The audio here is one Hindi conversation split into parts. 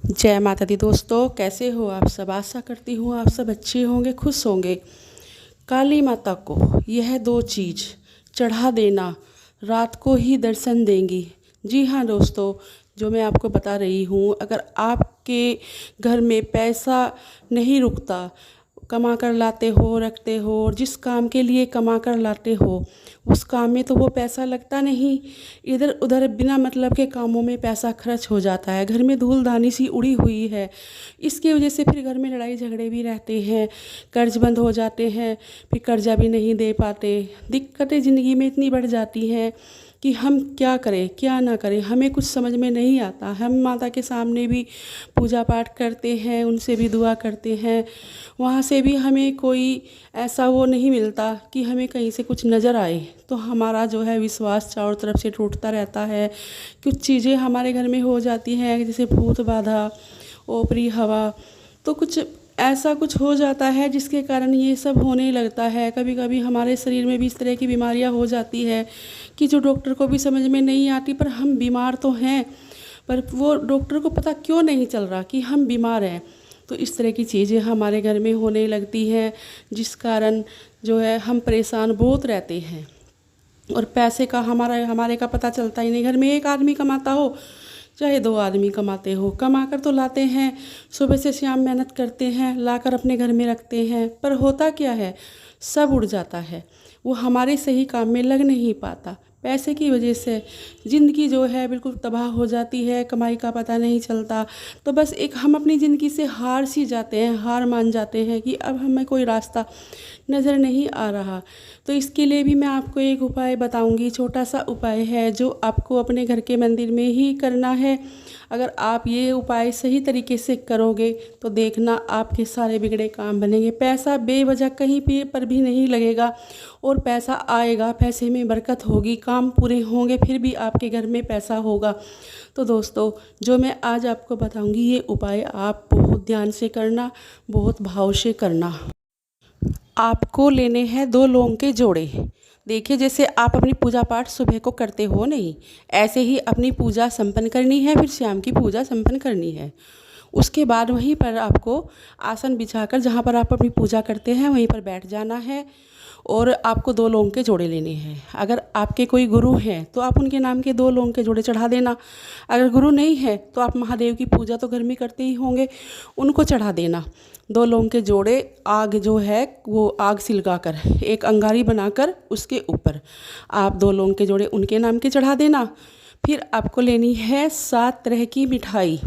जय माता दी दोस्तों, कैसे हो आप सब। आशा करती हूँ आप सब अच्छे होंगे, खुश होंगे। काली माता को यह दो चीज़ चढ़ा देना, रात को ही दर्शन देंगी। जी हाँ दोस्तों, जो मैं आपको बता रही हूँ, अगर आपके घर में पैसा नहीं रुकता, कमा कर लाते हो, रखते हो, और जिस काम के लिए कमा कर लाते हो उस काम में तो वो पैसा लगता नहीं, इधर उधर बिना मतलब के कामों में पैसा खर्च हो जाता है। घर में धूलधानी सी उड़ी हुई है, इसकी वजह से फिर घर में लड़ाई झगड़े भी रहते हैं, कर्ज बंद हो जाते हैं, फिर कर्जा भी नहीं दे पाते। दिक्कतें ज़िंदगी में इतनी बढ़ जाती हैं कि हम क्या करें क्या ना करें, हमें कुछ समझ में नहीं आता। हम माता के सामने भी पूजा पाठ करते हैं, उनसे भी दुआ करते हैं, वहाँ से भी हमें कोई ऐसा वो नहीं मिलता कि हमें कहीं से कुछ नज़र आए। तो हमारा जो है विश्वास चारों तरफ से टूटता रहता है। कुछ चीज़ें हमारे घर में हो जाती हैं, जैसे भूत बाधा, ओपरी हवा, तो कुछ ऐसा कुछ हो जाता है जिसके कारण ये सब होने लगता है। कभी कभी हमारे शरीर में भी इस तरह की बीमारियां हो जाती है कि जो डॉक्टर को भी समझ में नहीं आती, पर हम बीमार तो हैं, पर वो डॉक्टर को पता क्यों नहीं चल रहा कि हम बीमार हैं। तो इस तरह की चीज़ें हमारे घर में होने लगती हैं, जिस कारण जो है हम परेशान बहुत रहते हैं। और पैसे का हमारे का पता चलता ही नहीं। घर में एक आदमी कमाता हो चाहे दो आदमी कमाते हो, कमा कर तो लाते हैं, सुबह से शाम मेहनत करते हैं, लाकर अपने घर में रखते हैं, पर होता क्या है, सब उड़ जाता है। वो हमारे सही काम में लग नहीं पाता। पैसे की वजह से ज़िंदगी जो है बिल्कुल तबाह हो जाती है, कमाई का पता नहीं चलता। तो बस एक हम अपनी ज़िंदगी से हार सी जाते हैं, हार मान जाते हैं कि अब हमें कोई रास्ता नज़र नहीं आ रहा। तो इसके लिए भी मैं आपको एक उपाय बताऊंगी, छोटा सा उपाय है जो आपको अपने घर के मंदिर में ही करना है। अगर आप ये उपाय सही तरीके से करोगे तो देखना आपके सारे बिगड़े काम बनेंगे। पैसा बेवजह कहीं पे पर भी नहीं लगेगा और पैसा आएगा, पैसे में बरकत होगी, काम पूरे होंगे, फिर भी आपके घर में पैसा होगा। तो दोस्तों, जो मैं आज आपको बताऊंगी ये उपाय आप बहुत ध्यान से करना, बहुत भाव से करना। आपको लेने हैं 2 लौंग के जोड़े। देखिए, जैसे आप अपनी पूजा पाठ सुबह को करते हो नहीं, ऐसे ही अपनी पूजा संपन्न करनी है, फिर शाम की पूजा संपन्न करनी है। उसके बाद वहीं पर आपको आसन बिछाकर जहाँ पर आप अपनी पूजा करते हैं वहीं पर बैठ जाना है और आपको 2 लौंग के जोड़े लेने हैं। अगर आपके कोई गुरु हैं तो आप उनके नाम के 2 लौंग के जोड़े चढ़ा देना। अगर गुरु नहीं है तो आप महादेव की पूजा तो घर में करते ही होंगे, उनको चढ़ा देना। 2 लौंग के जोड़े, आग जो है वो आग सिलगा कर एक अंगारी बनाकर उसके ऊपर आप 2 लौंग के जोड़े उनके नाम के चढ़ा देना। फिर आपको लेनी है 7 तरह की मिठाई।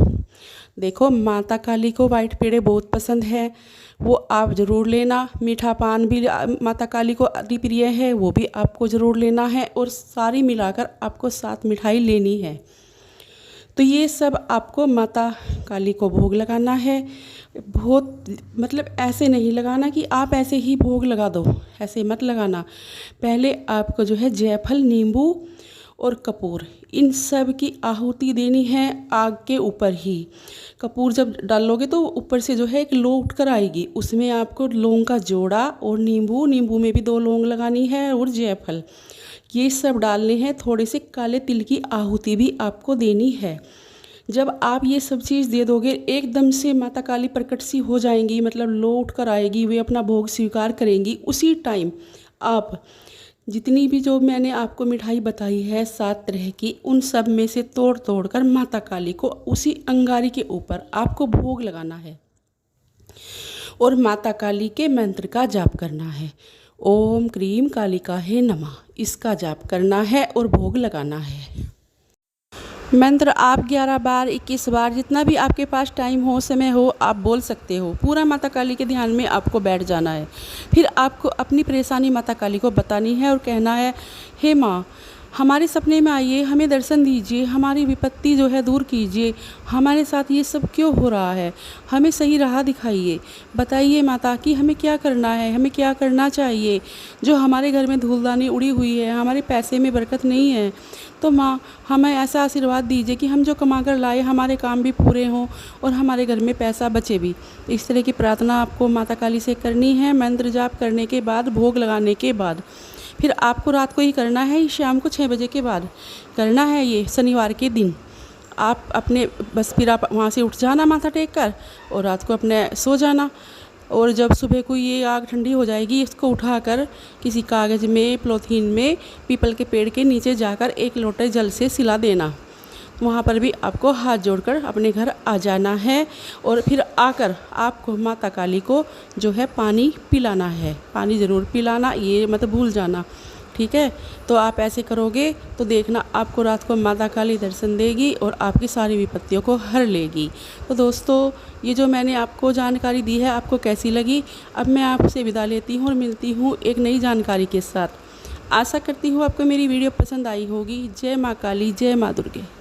देखो, माता काली को वाइट पेड़े बहुत पसंद है, वो आप ज़रूर लेना। मीठा पान भी माता काली को अति प्रिय है, वो भी आपको ज़रूर लेना है। और सारी मिलाकर आपको 7 मिठाई लेनी है। तो ये सब आपको माता काली को भोग लगाना है। बहुत मतलब ऐसे नहीं लगाना कि आप ऐसे ही भोग लगा दो, ऐसे मत लगाना। पहले आपको जो है जायफल, नींबू और कपूर, इन सब की आहुति देनी है आग के ऊपर ही। कपूर जब डालोगे तो ऊपर से जो है एक लो उठ कर आएगी, उसमें आपको लौंग का जोड़ा और नींबू में भी 2 लौंग लगानी है और जायफल, ये सब डालने हैं। थोड़े से काले तिल की आहुति भी आपको देनी है। जब आप ये सब चीज़ दे दोगे, एकदम से माता काली प्रकट सी हो जाएंगी, मतलब लो उठ कर आएगी, वे अपना भोग स्वीकार करेंगी। उसी टाइम आप जितनी भी जो मैंने आपको मिठाई बताई है 7 तरह की, उन सब में से तोड़ तोड़ कर माता काली को उसी अंगारी के ऊपर आपको भोग लगाना है और माता काली के मंत्र का जाप करना है। ओम क्रीम कालिकाहे नमः, इसका जाप करना है और भोग लगाना है। मंत्र आप 11 बार, 21 बार, जितना भी आपके पास टाइम हो, समय हो, आप बोल सकते हो। पूरा माता काली के ध्यान में आपको बैठ जाना है। फिर आपको अपनी परेशानी माता काली को बतानी है और कहना है, हे माँ, हमारे सपने में आइए, हमें दर्शन दीजिए, हमारी विपत्ति जो है दूर कीजिए, हमारे साथ ये सब क्यों हो रहा है, हमें सही राह दिखाइए, बताइए माता कि हमें क्या करना है, हमें क्या करना चाहिए। जो हमारे घर में धूलदानी उड़ी हुई है, हमारे पैसे में बरकत नहीं है, तो माँ हमें ऐसा आशीर्वाद दीजिए कि हम जो कमा कर लाए हमारे काम भी पूरे हों और हमारे घर में पैसा बचे भी। इस तरह की प्रार्थना आपको माता काली से करनी है। मंत्र जाप करने के बाद, भोग लगाने के बाद, फिर आपको रात को ही करना है, शाम को 6 बजे के बाद करना है। ये शनिवार के दिन आप अपने बस फिर आप वहाँ से उठ जाना माथा टेक कर और रात को अपने सो जाना। और जब सुबह को ये आग ठंडी हो जाएगी, इसको उठाकर किसी कागज़ में, पॉलीथीन में पीपल के पेड़ के नीचे जाकर एक लोटे जल से सिला देना। वहाँ पर भी आपको हाथ जोड़कर अपने घर आ जाना है और फिर आकर आपको माता काली को जो है पानी पिलाना है। पानी ज़रूर पिलाना, ये मत भूल जाना, ठीक है। तो आप ऐसे करोगे तो देखना आपको रात को माता काली दर्शन देगी और आपकी सारी विपत्तियों को हर लेगी। तो दोस्तों, ये जो मैंने आपको जानकारी दी है आपको कैसी लगी? अब मैं आपसे विदा लेती हूँ और मिलती हूँ एक नई जानकारी के साथ। आशा करती हूँ आपको मेरी वीडियो पसंद आई होगी। जय माँ काली, जय माँ दुर्गे।